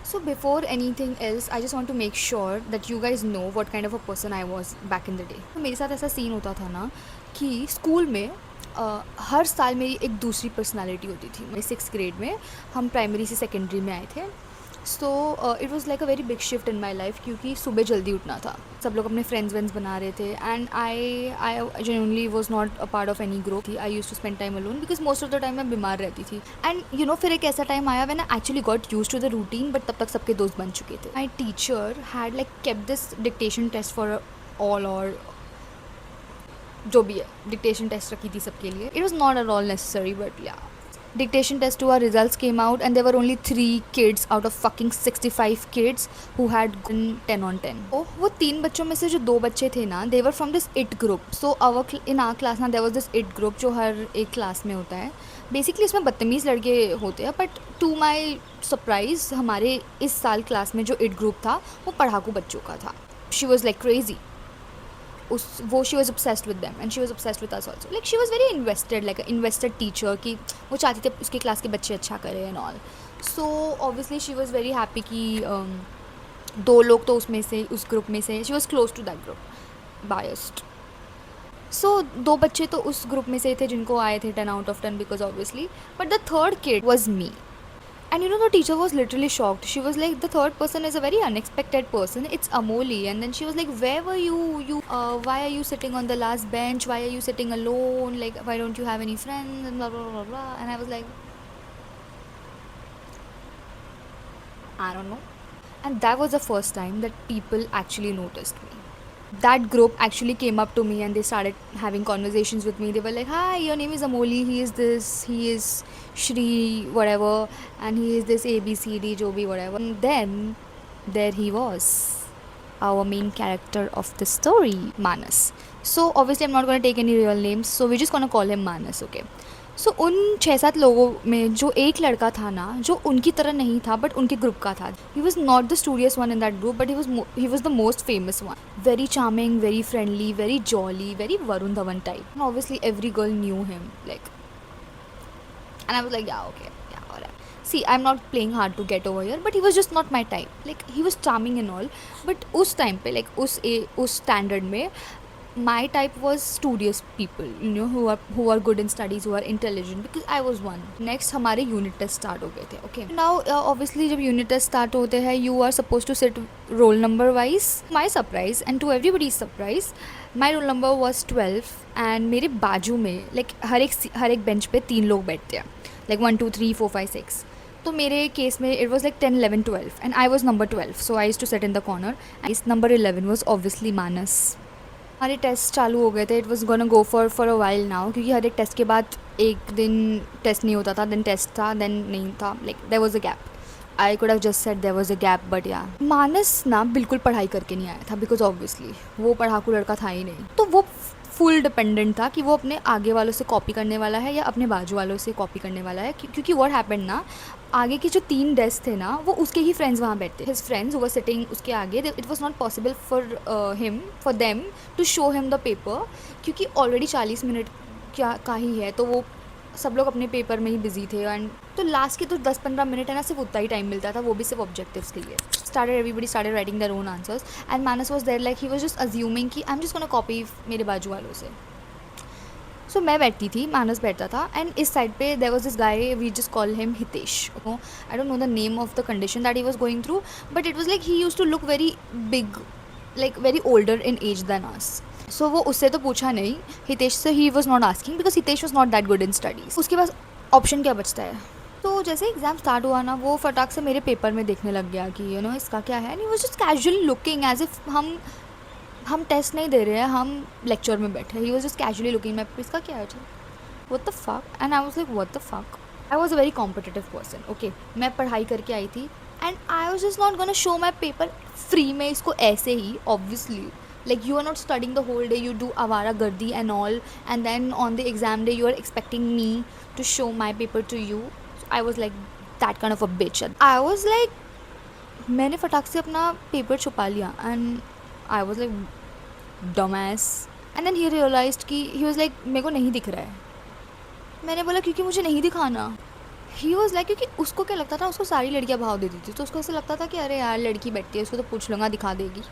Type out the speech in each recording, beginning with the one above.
So before anything else, I just want to make sure that you guys know what kind of a person I was back in the day. तो मेरे साथ ऐसा scene होता था ना कि school में हर साल मेरी एक दूसरी पर्सनालिटी होती थी। मैं 6th ग्रेड में हम प्राइमरी से सेकेंडरी में आए थे। So it was like a very big shift in my life क्योंकि सुबह जल्दी उठना था। सब लोग अपने फ्रेंड्स वेंड्स बना रहे थे and I genuinely was not a part of any group. I use to spend time alone because most of the time मैं बीमार रहती थी। एंड यू नो फिर एक ऐसा टाइम आया when I actually got use to the routine, but तब तक सबके दोस्त बन चुके थे। My teacher had like kept this dictation test for all, और जो भी है डिक्टेशन टेस्ट रखी थी सबके लिए। It was not at all necessary, but या dictation test 2 our results came out and there were only 3 kids out of fucking 65 kids who had gotten 10 on 10. Oh, वो 3 बच्चों में से जो 2 बच्चे थे ना, they were from this it group. So in our class ना there was this it group जो हर एक क्लास में होता है। बेसिकली इसमें बदतमीज़ लड़के होते हैं, बट टू माई सरप्राइज हमारे इस साल क्लास में जो इट ग्रुप था वो पढ़ाकू बच्चों का था। She was like crazy. She was obsessed with them and she was obsessed with us also. Like she was very invested, like an invested teacher कि वो चाहती थी उसके क्लास के बच्चे अच्छा करें and all. So obviously she was very happy कि 2 लोग तो उसमें से उस ग्रुप में से, she was close to that group, biased. So 2 बच्चे तो उस ग्रुप में से थे जिनको आए थे 10 out of 10 because obviously, but the third kid was me. And you know, the teacher was literally shocked. She was like, the third person is a very unexpected person. It's Amoli. And then she was like, where were you? Why are you sitting on the last bench? Why are you sitting alone? Like, why don't you have any friends? And blah, blah, blah, blah. And I was like, I don't know. And that was the first time that people actually noticed me. That group actually came up to me and they started having conversations with me. They were like, hi, your name is Amoli, he is this, he is Shri, whatever, and he is this ABCD, Jobi, whatever. And then there he was, our main character of the story, Manas. So obviously I'm not going to take any real names, so we're just going to call him Manas, okay? सो उन 6-7 लोगों में जो एक लड़का था ना, जो उनकी तरह नहीं था बट उनके ग्रुप का था। He was not the studious one in that group, but he was the most famous one. Very charming, very friendly, very jolly, very Varun Dhawan type. Obviously every girl knew him, like, and I was like, yeah okay, yeah alright. See, I am not playing hard to get over here, but he was just not my type. Like he was charming and all, but उस time पे, like उस standard में my type was studious people, you know, who are good in studies, who are intelligent, because I was one. Next हमारे unit test start हो गए थे. Okay, now obviously जब unit test start होते हैं, you are supposed to sit roll number wise. My surprise and to everybody's surprise, my roll number was 12 and मेरे बाजू में like हर एक bench पे 3 लोग बैठते हैं, like 1 2 3 4 5 6. तो मेरे केस में it was like 10 11 12 and I was number 12, so I used to sit in the corner. And number 11 was obviously Manas. हमारे टेस्ट चालू हो गए थे. It was gonna go for a while now, क्योंकि हर एक टेस्ट के बाद एक दिन टेस्ट नहीं होता था, देन टेस्ट था, देन नहीं था. Like there was a gap. I could have just said there was a gap, but yeah Manas ना बिल्कुल पढ़ाई करके नहीं आया था, बिकॉज ऑब्वियसली वो पढ़ाकू लड़का था ही नहीं. तो वो फुल डिपेंडेंट था कि वो अपने आगे वालों से कॉपी करने वाला है या अपने बाजू वालों से कॉपी करने वाला है. क्योंकि व्हाट हैपेंड ना, आगे के जो 3 डेस्क थे ना, वो उसके ही फ्रेंड्स वहाँ बैठते. हिज फ्रेंड्स वर सिटिंग उसके आगे. It was not possible for them to show him the paper, क्योंकि ऑलरेडी 40 मिनट का ही है, तो वो सब लोग अपने पेपर में ही बिजी थे. एंड तो लास्ट के तो 10-15 मिनट है ना, सिर्फ उतना ही टाइम मिलता था, वो भी सिर्फ ऑब्जेक्टिव्स के लिए. Everybody started writing their own answers and Manas was there like he was just assuming कि I am just gonna copy मेरे बाजू वालों से. सो मैं बैठती थी, मानस बैठता था, एंड इस साइड पे there was this guy, we just call him Hitesh. I don't know the name of the condition that he was going through, but it was like he used to look very big, like very older in age than us. So वो उससे तो पूछा नहीं हितेश से, he was not asking because Hitesh was not that good in studies. उसके पास option क्या बचता है. तो जैसे एग्जाम स्टार्ट हुआ ना, वो फटाक से मेरे पेपर में देखने लग गया कि यू नो इसका क्या है. And he was just casually looking as if हम टेस्ट नहीं दे रहे हैं, हम लेक्चर में बैठे. He was just casually looking, मैं इसका क्या है, what the fuck. And I was like what the fuck. I was a very competitive person. Okay, मैं पढ़ाई करके आई थी and I was just not gonna show my paper free में इसको ऐसे ही. Obviously, like you are not studying the whole day, you do avara gardi and all, and then on the exam day you are expecting me to show my paper to you. So I was like that kind of a bitch. I was like, मैंने फटाक से अपना paper छुपा लिया and I was like dumbass. And then he realized कि he was like मेरे को नहीं दिख रहा है. मैंने बोला क्योंकि मुझे नहीं दिखाना. ही वॉज लाइक, क्योंकि उसको क्या लगता था, उसको सारी लड़कियाँ भाव देती थी, तो उसको ऐसा लगता था कि अरे यार लड़की बैठती है, उसको तो पूछ लूँगा, दिखा देगी।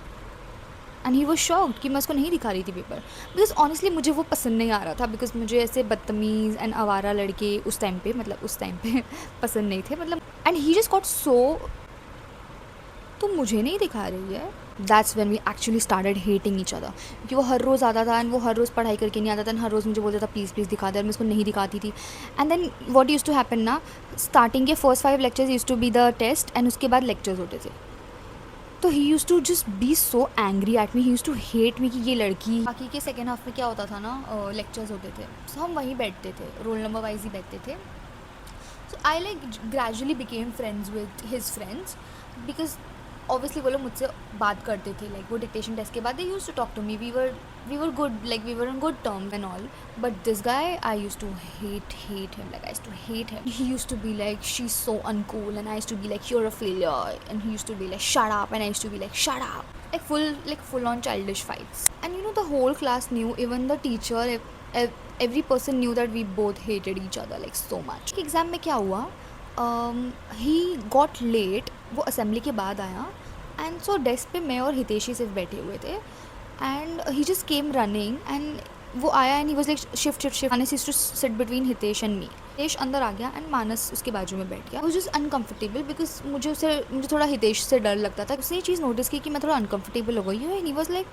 एंड ही वॉज शॉक्ड कि मैं उसको नहीं दिखा रही थी पेपर, बिकॉज ऑनेस्टली मुझे वो पसंद नहीं आ रहा था, बिकॉज मुझे ऐसे बदतमीज़ एंड आवारा लड़के उस टाइम पे, मतलब उस टाइम पे पसंद नहीं थे, मतलब। And he just got so, तुम मुझे नहीं दिखा रही है। That's when we actually started hating each other, क्योंकि वो हर रोज़ आता था एंड वो हर रोज़ पढ़ाई करके नहीं आता था, हर रोज़ मुझे बोलता था प्लीज़ प्लीज़ दिखा दे, और मैं उसको नहीं दिखाती थी। And then what used to happen ना, स्टार्टिंग के first 5 lectures used to be the test, and उसके बाद लेक्चर्स होते थे। तो he use to just be so angry at me, he use to hate me कि ये लड़की। बाकी के सेकेंड हाफ में क्या होता था ना, लेक्चर्स होते थे, सो हम वहीं बैठते थे, रोल नंबर वाइज ही बैठते थे। So I like gradually became friends with his friends, because obviously वो लोग मुझसे बात करते थे, लाइक वो डिक्टेशन टेस्ट के बाद they use to talk to me, we were good, like we were on good terms and all. But this guy, I use to hate him, like I used to hate him. He used to be like, she's so uncool, and I used to be like, you're a failure, and he used to be like, shut up, and I used to be like, shut up, like full on childish fights. And you know, the whole class knew, even the teacher, every person knew that we both hated each other like so much. Exam में क्या हुआ, he got late, वो assembly के बाद आया, and so desk पे मैं और हितेशी सिर्फ बैठे हुए थे, and he just came running, एंड वो आया and he was like shift Manas used to sit between Hitesh and me. Hitesh अंदर आ गया एंड मानस उसके बाजू में बैठ गया। वो जस्ट अनकंफर्टेबल, बिकॉज मुझे थोड़ा हितेश से डर लगता था। उसने ये चीज़ नोटिस की कि मैं थोड़ा अनकंफर्टेबल हो गई हूँ, एंड ही वाज लाइक,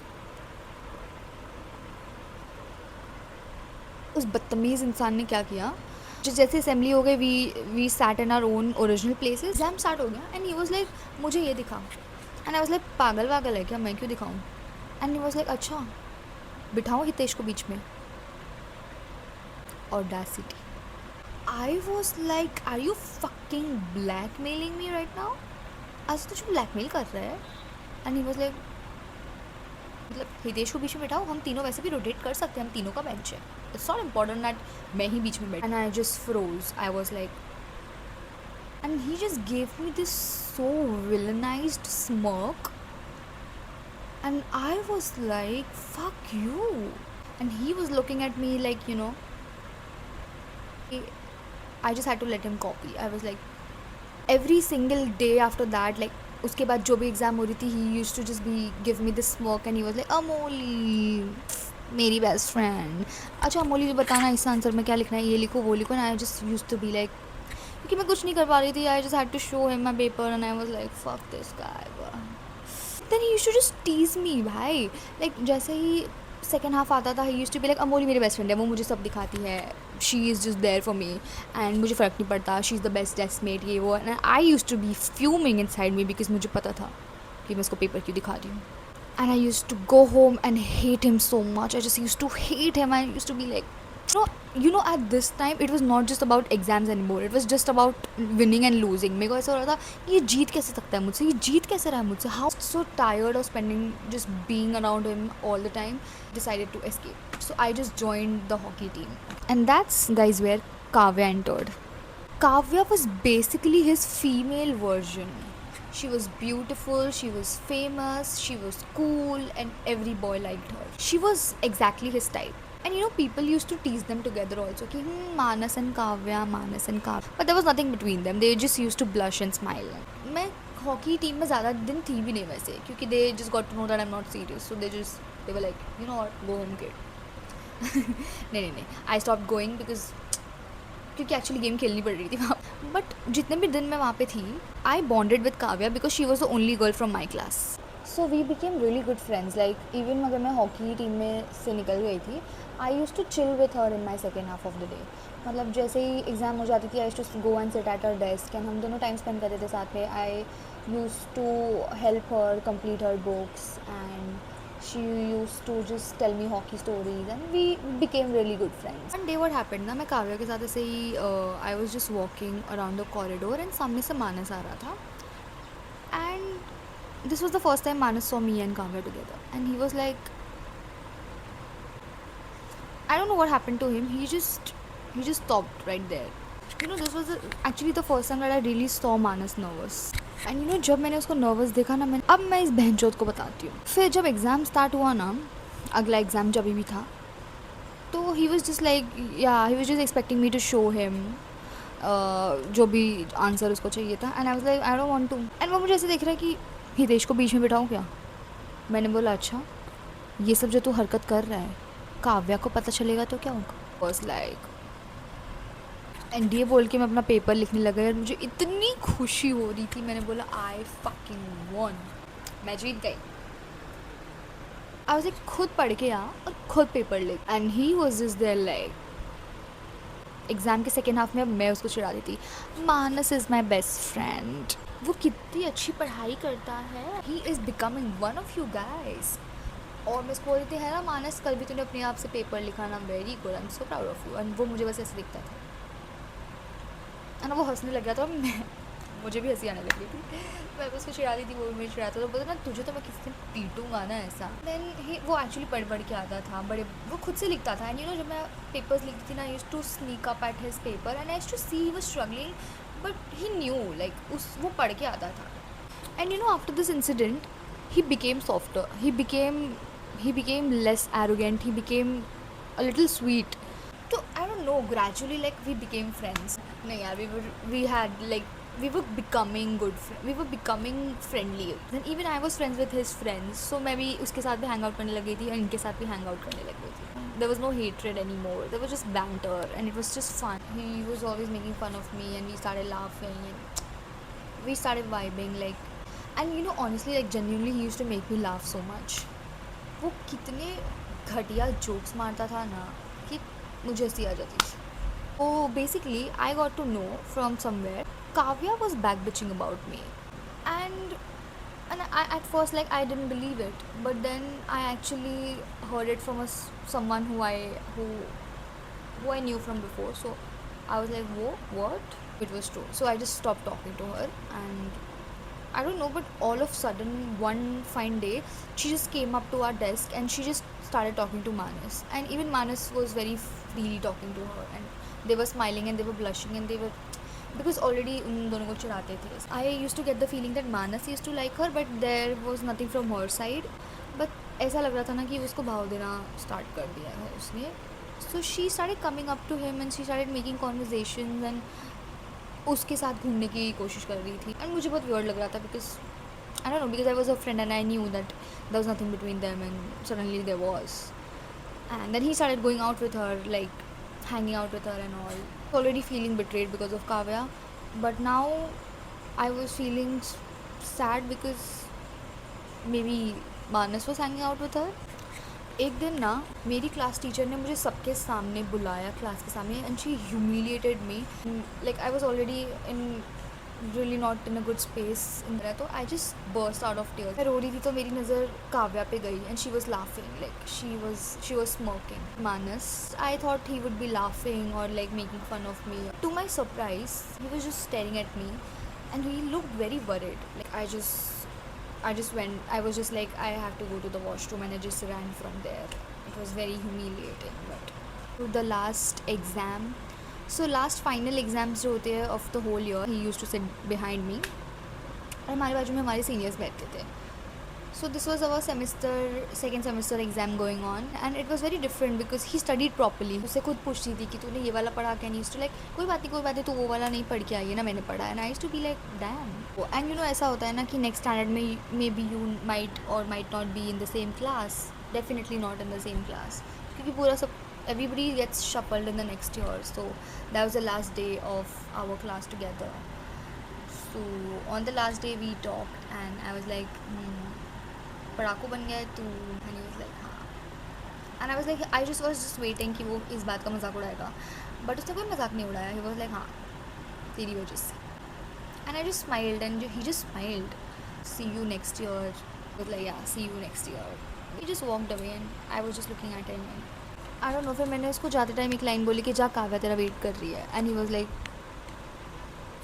उस बदतमीज़ इंसान ने क्या किया, जो जैसे असेंबली हो गई, we sat in our own original places, exam start हो गया, एंड ही वाज लाइक, मुझे ये दिखा, एंड आई वाज लाइक, पागल वागल है क्या, मैं क्यों दिखाऊं? एंड ही वाज लाइक, अच्छा बिठाओ हितेश को बीच में। Audacity. I was like, are you fucking blackmailing me right now? आज तुझे ब्लैकमेल कर रहा है? एंड ही वाज लाइक, मतलब हितेश को बीच में बैठाओ, हम तीनों वैसे भी रोटेट कर सकते हैं, हम तीनों का बेंच है, इट्स नॉट इम्पॉर्टेंट दैट मैं ही बीच में बैठ। And I just froze, I was like, and he just gave me this so villainised smirk, and I was like, fuck you. And he was looking at me like, you know, I just had to let him copy. I was like, every single day after that, like उसके बाद जो भी exam हो रही थी, he used to just be give me this smirk, and he was like, Amoli मेरी best friend, अच्छा अमोली बताना इस आंसर में क्या लिखना है, ये लिखो वो लिखो। And I just used to be like, क्योंकि मैं कुछ नहीं कर पा रही थी, I just had to show him my paper, and I was like, fuck this guy. Then he used to just tease me भाई, लाइक जैसे ही सेकेंड हाफ आता था, he used to be like, Amoli मेरी बेस्ट फ्रेंड है, वो मुझे सब दिखाती है, she is just there for me, and मुझे फ़र्क नहीं पड़ता, she is the best deskmate, ये वो। And I used to be fuming inside me, because मुझे पता था कि मैं इसको पेपर क्यों दिखा रही हूँ। And I used to go home and hate him so much. I just used to hate him. I used to be like, at this time it was not just about exams anymore. It was just about winning and losing. मेरे को ऐसा हो रहा था, ये जीत कैसे सकता है मुझसे, ये जीत कैसे रहा है मुझसे। How so tired of spending just being around him all the time. Decided to escape. So I just joined the hockey team, and that's, guys, where Kavya entered. Kavya was basically his female version. She was beautiful, she was famous, she was cool, and every boy liked her. She was exactly his type. And you know, people used to tease them together also, कि Manas and Kavya, Manas and Kavya. But there was nothing between them. They just used to blush and smile. मैं hockey team में ज़्यादा दिन थी भी नहीं वैसे, क्योंकि they just got to know that I'm not serious. So they were like, you know what, go home kid. नहीं, I stopped going because क्योंकि एक्चुअली गेम खेलनी पड़ रही थी वहाँ। बट जितने भी दिन मैं वहाँ पे थी, I bonded with Kavya because she was the only girl from my class. So we became really good friends. Like even अगर मैं हॉकी टीम में से निकल गई थी, I use to chill with her in my second half of the day. मतलब जैसे ही एग्ज़ाम हो जाती थी, I use to go and sit at her desk, and हम दोनों टाइम स्पेंड करते थे साथ में। I use to help her complete her books, and she used to just tell me hockey stories, and we became really good friends. One day what happened ना, मैं काव्या के साथ ऐसे ही I was just walking around the corridor, and सामने से मानस आ रहा था, and this was the first time Manas saw me and Kavya together, and he was like, I don't know what happened to him, he just stopped right there. You know, this was actually the first time that I really saw Manas nervous. And you no, जब मैंने उसको nervous देखा ना, अब मैं इस बहनचोद को बताती हूँ। फिर जब एग्ज़ाम स्टार्ट हुआ ना, अगला एग्ज़ाम जब भी था, तो he was just like, he was just expecting me to show him जो भी आंसर उसको चाहिए था, and I was like I don't want to, and वो मुझे ऐसे देख रहा है कि हितेश को बीच में बिठाऊँ क्या। मैंने बोला अच्छा, ये सब जो तू हरकत कर रहा है काव्या को पता चलेगा तो क्या होगा। बस लाइक एनडीए बोल के मैं अपना पेपर लिखने लगा यार, मुझे इतनी खुशी हो रही थी। मैंने बोला आई फकिंग वॉन, मैं जीत गई। आई वाज लाइक खुद पढ़ के आ और खुद पेपर लिख, and he was just there like. Exam के सेकेंड हाफ में अब मैं उसको चिढ़ा दी थी, Manas is my best friend, वो कितनी अच्छी पढ़ाई करता है, he is becoming one of you guys. और मैं उसको बोल रही थी है ना मानस, कल भी तूने अपने आप से पेपर लिखा ना, very good, I am so proud of you. And वो मुझे बस ऐसे दिखता था, है ना, वो हंसने लग गया था, मैं मुझे भी हंसी आने लगी थी। मैं भी उसको चिढ़ा दी थी, वो भी मुझे चिढ़ाता था, तो बोलता ना तुझे तो मैं किसी दिन पीटूंगा ना ऐसा। देन ही वो एक्चुअली पढ़ के आता था, बड़े वो खुद से लिखता था। एंड यू नो जब मैं पेपर्स लिखती थी ना, I used to sneak up at his paper and I used to see he was struggling, but he knew like उस वो पढ़ के आता था। And you know after this incident he became softer, he became less arrogant, he became a little sweet. So I don't know, gradually like we became friends. No yaar, we were becoming we were becoming friendly. Then even I was friends with his friends, so मैं भी उसके साथ भी hang out करने लगी थी और इनके साथ भी hang out करने लगी थी. There was no hatred anymore, there was just banter and it was just fun. He was always making fun of me and we started laughing and we started vibing like, and you know honestly like genuinely he used to make me laugh so much. वो कितने घटिया jokes मारता था ना कि मुझे हंसी आ जाती थी. Oh, basically I got to know from somewhere Kavya was back bitching about me, and I at first like I didn't believe it, but then I actually heard it from someone who I knew from before. So I was like, whoa, what? It was true. So I just stopped talking to her, and I don't know, but all of a sudden, one fine day, she just came up to our desk and she just started talking to Manas. And even Manas was very freely talking to her, and they were smiling and they were blushing and they were, because already उन दोनों को चिढ़ाते थे. I used to get the feeling that Manas used to like her, but there was nothing from her side. But ऐसा लग रहा था ना कि उसको भाव देना start कर दिया है उसने. So she started coming up to him and she started making conversations and उसके साथ घूमने की कोशिश कर रही थी. एंड मुझे बहुत वियर्ड लग रहा था because I don't know, because I was a friend and I knew that there was nothing between them and suddenly there was. And then he started going out with her, like hanging out with her and all. Already feeling betrayed because of Kavya, but now I was feeling sad because maybe Manas was hanging out with her. एक दिन ना मेरी class teacher ने मुझे सबके सामने बुलाया, class के सामने, and she humiliated me. Like I was already in really not in a good space in there, तो I just burst out of tears. मैं रो रही थी तो मेरी नज़र काव्या पे गई and she was laughing, like she was smoking. Manas, I thought he would be laughing और like making fun of me. To my surprise he was just staring at me and he looked very worried. Like I just went, I was just like I have to go to the washroom and I just ran from there. It was very humiliating. But to the last exam, so last final exams जो होते हैं of the whole year, he used to sit behind me और हमारे बाजू में हमारे seniors बैठते थे. So this was our second semester exam going on and it was very different because he studied properly. उससे खुद पूछती थी कि तूने ये वाला पढ़ा क्या. नहीं, like कोई बात नहीं, तो वो वाला नहीं पढ़ के आई है ना, मैंने पढ़ा है. and I used to be like damn. And you know ऐसा होता है ना कि next standard में maybe you might or might not be in the same class, definitely not in the same class, क्योंकि पूरा सब everybody gets shuffled in the next year. So that was the last day of our class together. So on the last day we talked and I was like पढ़ाकू बन गया है तू. And he was like हाँ. And I was like I just was just waiting कि वो इस बात का मजाक उड़ाएगा, बट उसने कोई मजाक नहीं उड़ाया. ही वाज लाइक हाँ तेरी वजह से. And I just smiled and he just smiled. See you next year. Was like ya see you next year. He just walked away and I was just looking at him. I don't know, फिर मैंने उसको जाते time एक line बोली कि जा काव्या तेरा wait कर रही है. एंड ही वाज लाइक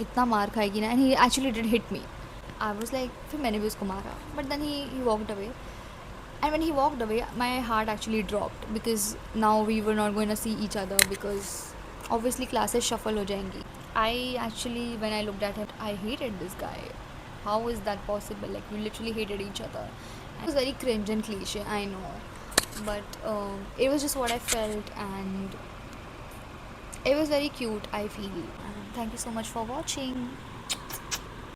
इतना मार खाएगी ना. And he actually did hit me. I was like, फिर मैंने भी उसको मारा, but then he walked away. And when he walked away, my heart actually dropped because now we were not going to see each other because obviously classes shuffle हो जाएंगी. I actually, when I looked at him, I hated this guy. How is that possible? Like we literally hated each other. And it was very cringe and cliche, I know, but it was just what I felt and It was very cute, I feel. And thank you so much for watching.